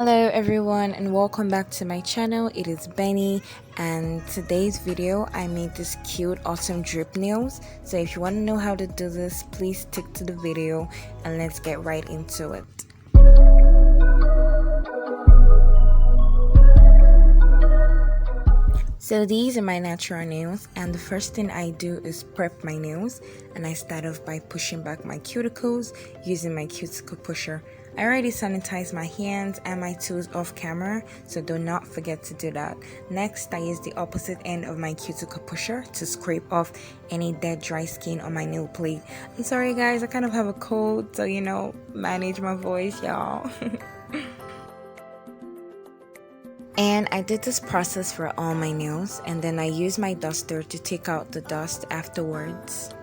Hello everyone and welcome back to my channel. It is Benny, and today's video I made this cute awesome drip nails. So if you want to know how to do this, please stick to the video and let's get right into it. So these are my natural nails, and the first thing I do is prep my nails, and I start off by pushing back my cuticles using my cuticle pusher. I already sanitized my hands and my tools off camera, so do not forget to do that. Next, I use the opposite end of my cuticle pusher to scrape off any dead dry skin on my nail plate. I'm sorry guys, I kind of have a cold, so manage my voice, y'all. And I did this process for all my nails, and then I used my duster to take out the dust afterwards.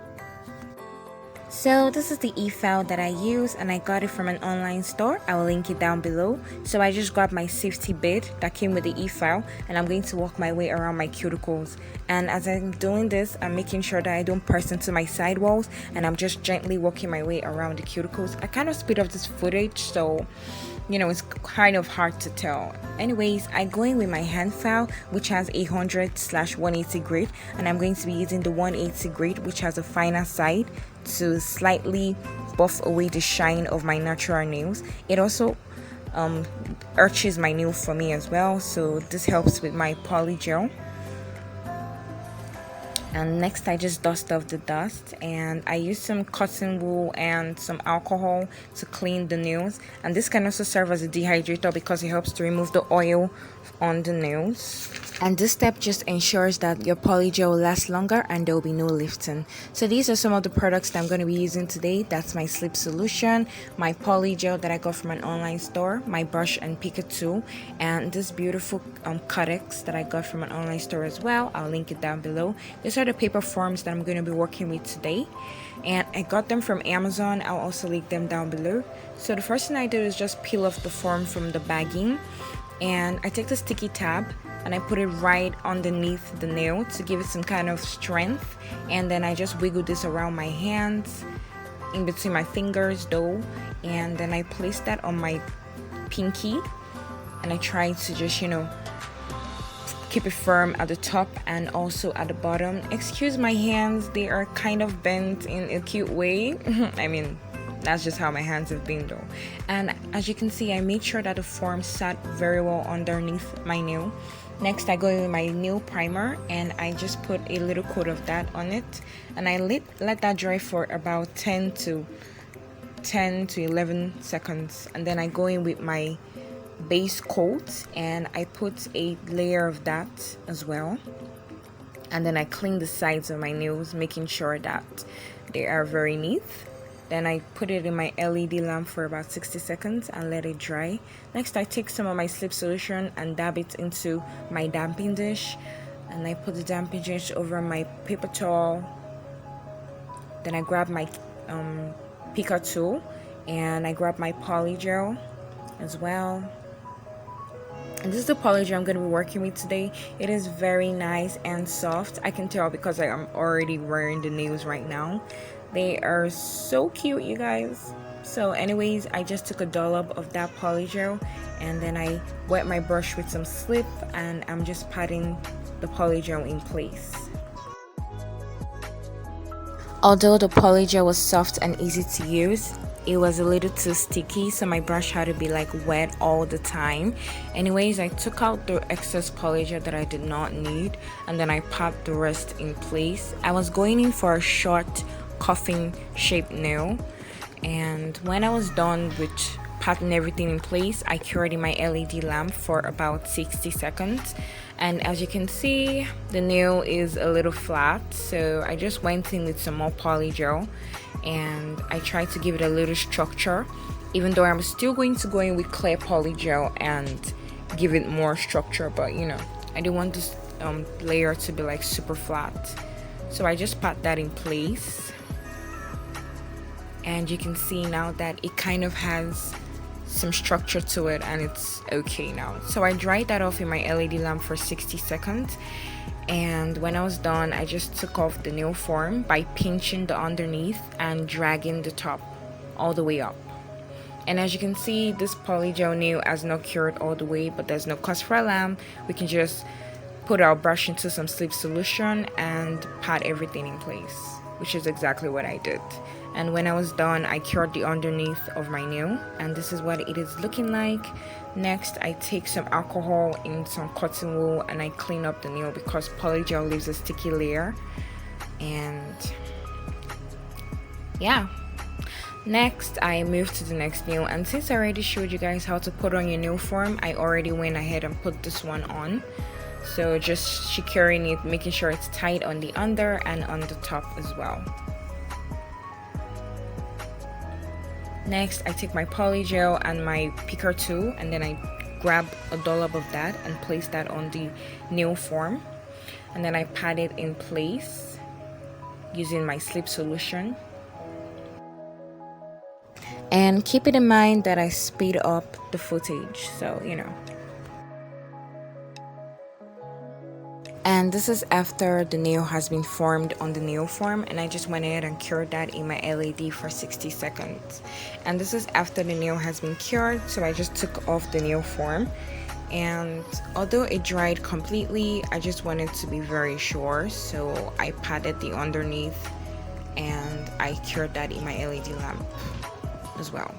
So this is the e-file that I use, and I got it from an online store. I will link it down below. So I just grabbed my safety bit that came with the e-file, and I'm going to work my way around my cuticles. And as I'm doing this, I'm making sure that I don't press into my side walls, and I'm just gently working my way around the cuticles. I kind of speed up this footage, so it's kind of hard to tell. Anyways, I go in with my hand file, which has 100/180 grit, and I'm going to be using the 180 grit, which has a finer side, to slightly buff away the shine of my natural nails. It also arches my nail for me as well, so this helps with my polygel. And next I just dust off the dust, and I use some cotton wool and some alcohol to clean the nails, and this can also serve as a dehydrator because it helps to remove the oil on the nails. And this step just ensures that your polygel lasts longer and there will be no lifting. So these are some of the products that I'm going to be using today. That's my slip solution, my polygel that I got from an online store, my brush and picker tool, and this beautiful Cuticle that I got from an online store as well. I'll link it down below. These are the paper forms that I'm going to be working with today, and I got them from Amazon. I'll also link them down below. So the first thing I do is just peel off the form from the bagging, and I take the sticky tab and I put it right underneath the nail to give it some kind of strength, and then I just wiggle this around my hands, in between my fingers though, and then I place that on my pinky, and I try to just keep it firm at the top and also at the bottom. Excuse my hands, they are kind of bent in a cute way. I mean, that's just how my hands have been though. And as you can see, I made sure that the form sat very well underneath my nail. Next, I go in with my nail primer, and I just put a little coat of that on it, and I let that dry for about 10 to 11 seconds, and then I go in with my base coat and I put a layer of that as well, and then I clean the sides of my nails, making sure that they are very neat. Then I put it in my LED lamp for about 60 seconds and let it dry. Next, I take some of my slip solution and dab it into my damping dish, and I put the damping dish over my paper towel. Then I grab my picker tool, and I grab my polygel as well. And this is the polygel I'm going to be working with today. It is very nice and soft. I can tell because I am already wearing the nails right now. They are so cute, you guys. So anyways, I just took a dollop of that polygel, and then I wet my brush with some slip, and I'm just patting the polygel in place. Although the polygel was soft and easy to use, it was a little too sticky, so my brush had to be like wet all the time. Anyways, I took out the excess polygel that I did not need, and then I popped the rest in place. I was going in for a short coffin shaped nail, and when I was done with patting everything in place, I cured in my LED lamp for about 60 seconds. And as you can see, the nail is a little flat, so I just went in with some more polygel and I tried to give it a little structure, even though I'm still going to go in with clear polygel and give it more structure, but I didn't want this layer to be like super flat, so I just pat that in place. And you can see now that it kind of has some structure to it, and it's okay now. So I dried that off in my LED lamp for 60 seconds, and when I was done, I just took off the nail form by pinching the underneath and dragging the top all the way up. And as you can see, this polygel nail has not cured all the way, but there's no cause for alarm. We can just put our brush into some sleep solution and pat everything in place, which is exactly what I did. And when I was done, I cured the underneath of my nail, and this is what it is looking like. Next, I take some alcohol in some cotton wool and I clean up the nail because polygel leaves a sticky layer. And yeah, next I moved to the next nail, and since I already showed you guys how to put on your nail form, I already went ahead and put this one on. So just securing it, making sure it's tight on the under and on the top as well. Next, I take my polygel and my picker tool, and then I grab a dollop of that and place that on the nail form, and then I pat it in place using my sleep solution. And keep it in mind that I speed up the footage, so you know. And this is after the nail has been formed on the nail form, and I just went ahead and cured that in my LED for 60 seconds. And this is after the nail has been cured, so I just took off the nail form. And although it dried completely, I just wanted to be very sure, so I patted the underneath and I cured that in my LED lamp as well.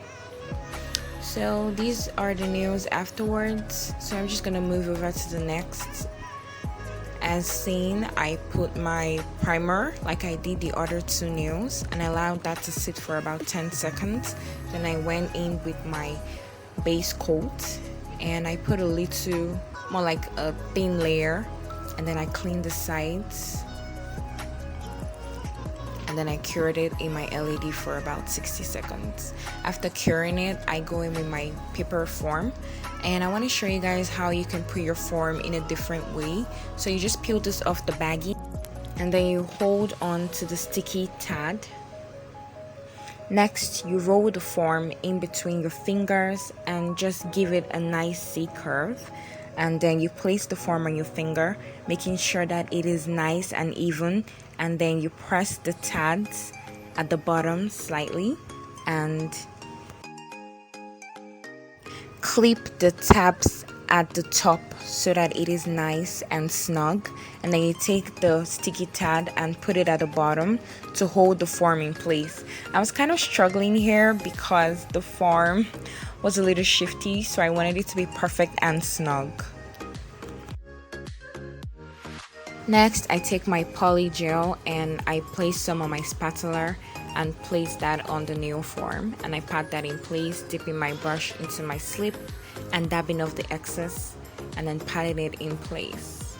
So these are the nails afterwards, so I'm just gonna move over to the next. As seen, I put my primer like I did the other two nails and I allowed that to sit for about 10 seconds. Then I went in with my base coat and I put a little more like a thin layer, and then I cleaned the sides, and then I cured it in my LED for about 60 seconds. After curing it, I go in with my paper form, and I want to show you guys how you can put your form in a different way. So you just peel this off the baggie and then you hold on to the sticky tad. Next, you roll the form in between your fingers and just give it a nice C curve, and then you place the form on your finger, making sure that it is nice and even, and then you press the tads at the bottom slightly and clip the tabs at the top so that it is nice and snug, and then you take the sticky tad and put it at the bottom to hold the form in place. I was kind of struggling here because the form was a little shifty, so I wanted it to be perfect and snug. Next, I take my polygel and I place some on my spatula and place that on the nail form, and I pat that in place, dipping my brush into my slip and dabbing off the excess and then patting it in place.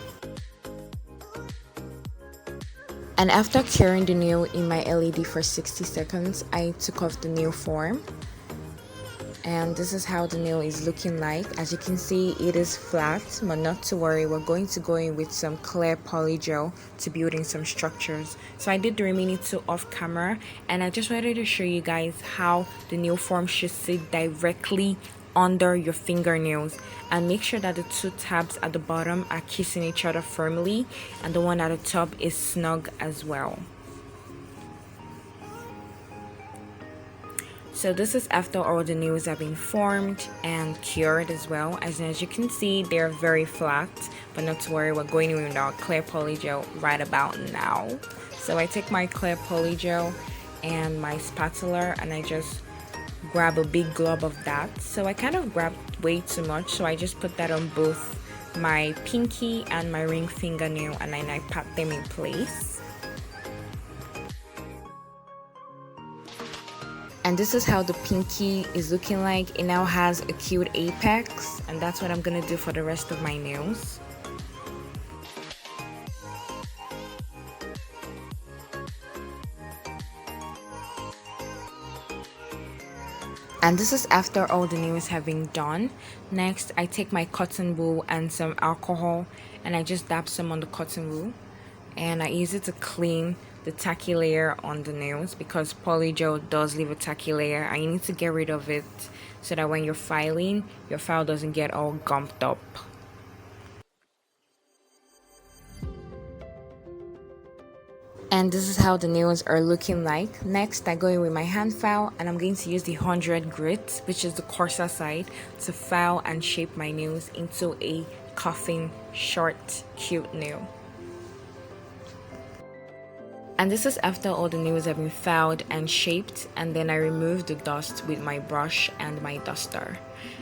And after curing the nail in my LED for 60 seconds, I took off the nail form, and this is how the nail is looking like. As you can see, it is flat, but not to worry, we're going to go in with some clear polygel to build in some structures. So I did the remaining two off camera, and I just wanted to show you guys how the nail form should sit directly under your fingernails, and make sure that the two tabs at the bottom are kissing each other firmly and the one at the top is snug as well. So this is after all the nails have been formed and cured as well. As you can see, they're very flat, but not to worry, we're going in with our clear polygel right about now. So I take my clear polygel and my spatula and I just grab a big glob of that. So I kind of grabbed way too much, so I just put that on both my pinky and my ring fingernail, and then I pat them in place. And this is how the pinky is looking like. It now has a cute apex, and that's what I'm gonna do for the rest of my nails. And this is after all the nails have been done. Next, I take my cotton wool and some alcohol and I just dab some on the cotton wool, and I use it to clean the tacky layer on the nails, because polygel does leave a tacky layer and you need to get rid of it so that when you're filing, your file doesn't get all gumped up. And this is how the nails are looking like. Next, I go in with my hand file, and I'm going to use the 100 grit, which is the coarser side, to file and shape my nails into a coffin short cute nail. And this is after all the nails have been filed and shaped, and then I remove the dust with my brush and my duster.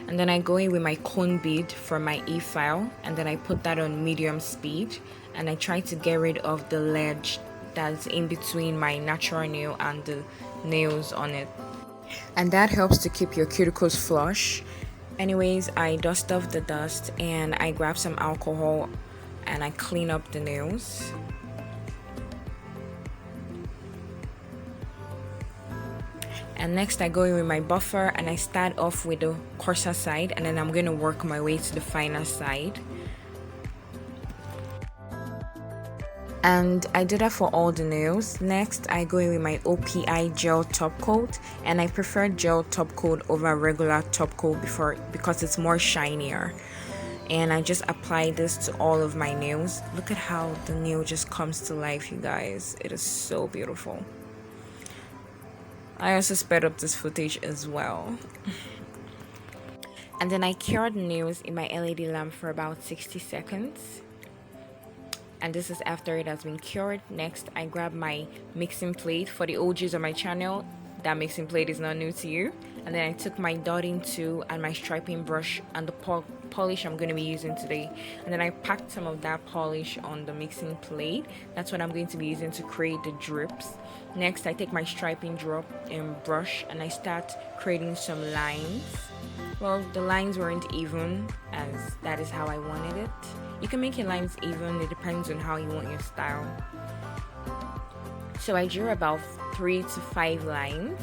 And then I go in with my cone bead for my e-file, and then I put that on medium speed, and I try to get rid of the ledge that's in between my natural nail and the nails on it. And that helps to keep your cuticles flush. Anyways, I dust off the dust and I grab some alcohol and I clean up the nails. And next I go in with my buffer and I start off with the coarser side, and then I'm going to work my way to the finer side. And I do that for all the nails. Next I go in with my OPI gel top coat, and I prefer gel top coat over regular top coat because it's more shinier. And I just apply this to all of my nails. Look at how the nail just comes to life, you guys. It is so beautiful. I also sped up this footage as well. And then I cured the nails in my LED lamp for about 60 seconds. And this is after it has been cured. Next, I grab my mixing plate. For the OGs on my channel, that mixing plate is not new to you. And then I took my dotting tool and my striping brush and the polish I'm going to be using today. And then I packed some of that polish on the mixing plate. That's what I'm going to be using to create the drips. Next, I take my striping drop and brush and I start creating some lines. Well, the lines weren't even, as that is how I wanted it. You can make your lines even, it depends on how you want your style. So I drew about 3 to 5 lines.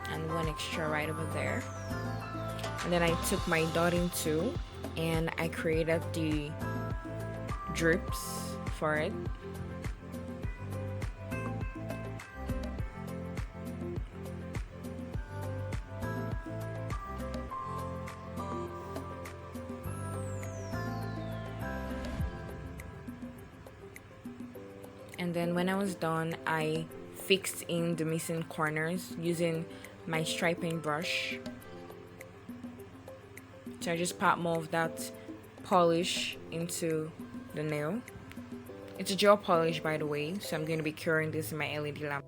And one extra right over there. And then I took my dotting tool and I created the drips for it. And then when I was done, I fixed in the missing corners using my striping brush. So I just pat more of that polish into the nail. It's a gel polish, by the way, so I'm going to be curing this in my LED lamp.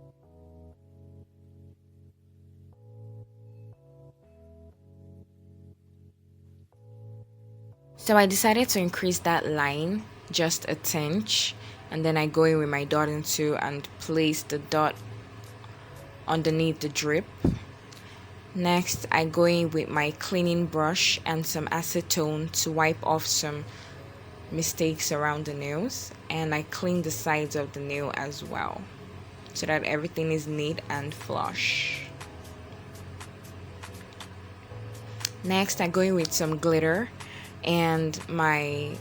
So I decided to increase that line just a tinge, and then I go in with my dotting tool and place the dot underneath the drip. Next, I go in with my cleaning brush and some acetone to wipe off some mistakes around the nails, and I clean the sides of the nail as well so that everything is neat and flush. Next, I go in with some glitter and my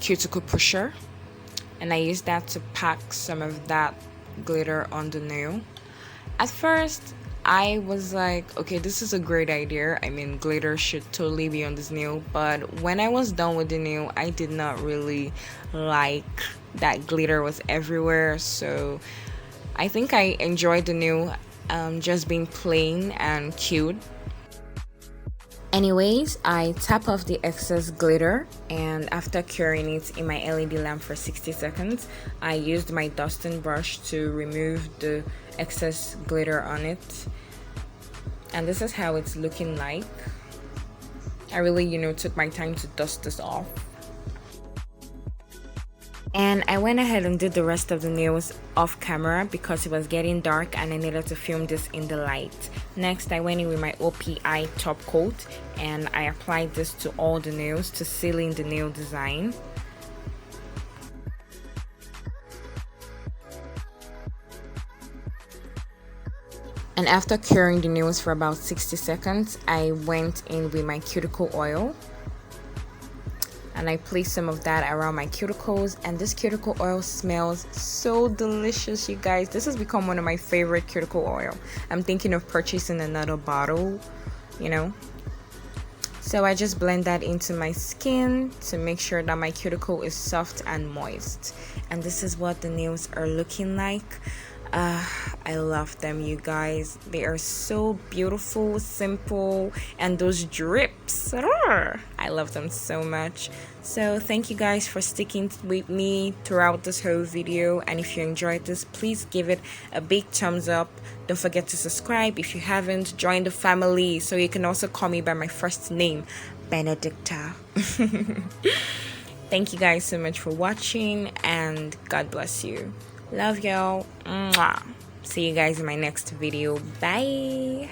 cuticle pusher, and I use that to pack some of that glitter on the nail. At first I was like, okay, this is a great idea. I mean, glitter should totally be on this nail. But when I was done with the nail, I did not really like that glitter was everywhere. So I think I enjoyed the nail just being plain and cute. Anyways, I tap off the excess glitter, and after curing it in my LED lamp for 60 seconds, I used my dusting brush to remove the excess glitter on it. And this is how it's looking like. I really, took my time to dust this off. And I went ahead and did the rest of the nails off camera because it was getting dark and I needed to film this in the light. Next, I went in with my OPI top coat and I applied this to all the nails to seal in the nail design. And after curing the nails for about 60 seconds, I went in with my cuticle oil. And I placed some of that around my cuticles, and this cuticle oil smells so delicious, you guys. This has become one of my favorite cuticle oil. I'm thinking of purchasing another bottle, So I just blend that into my skin to make sure that my cuticle is soft and moist. And this is what the nails are looking like. I love them, you guys. They are so beautiful, simple, and those drips, I love them so much. So thank you guys for sticking with me throughout this whole video, and if you enjoyed this, please give it a big thumbs up. Don't forget to subscribe if you haven't. Join the family so you can also call me by my first name, Benedicta. Thank you guys so much for watching, and God bless you. Love y'all. Mwah. See you guys in my next video. Bye.